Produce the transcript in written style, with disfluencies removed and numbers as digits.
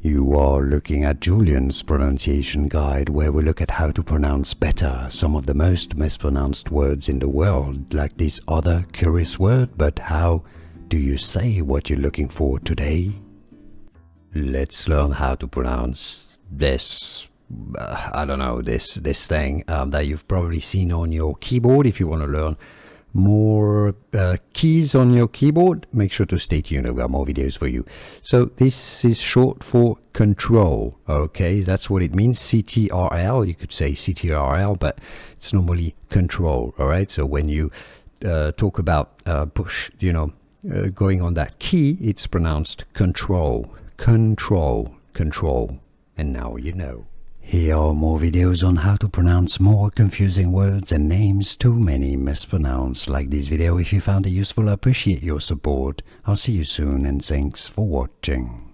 You are looking at Julian's pronunciation guide, where we look at how to pronounce better some of the most mispronounced words in the world, like this other curious word. But how do you say what you're looking for today? Let's learn how to pronounce this, this thing that you've probably seen on your keyboard. If you want to learn more keys on your keyboard, make sure to stay tuned. I've got more videos for you. So this is short for control. Okay, that's what it means. CTRL, you could say CTRL, but it's normally control. All right, so when you talk about push, going on that key, it's pronounced control, control, control. And now you know. Here are more videos on how to pronounce more confusing words and names too many mispronounced. Like this video if you found it useful. I appreciate your support. I'll see you soon and thanks for watching.